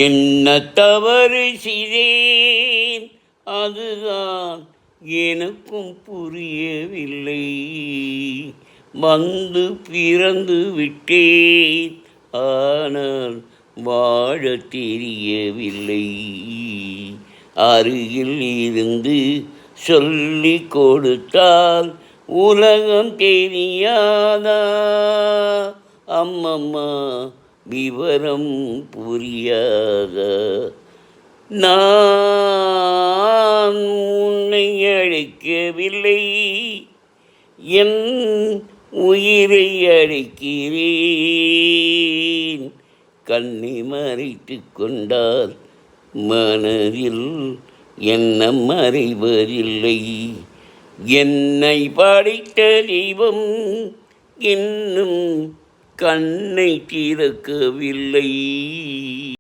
என்ன தவறு செய்தேன், அதுதான் எனக்கும் புரியவில்லை. வந்து பிறந்து விட்டேன், ஆனால் வாழத் தெரியவில்லை. அருகில் இருந்து சொல்லிக் கொடுத்தால் உலகம் தெரியாதா? அம்மம்மா விவரம் புரியாதா? நான் உன்னை அழைக்கவில்லை, என் உயிரை அழைக்கிறேன். கண்ணை மறைத்து கொண்டால் மனதில் எண்ணம் மறைவதில்லை. என்னை படைத்த தெய்வம் இன்னும் கண்ணை திறக்கவில்லை.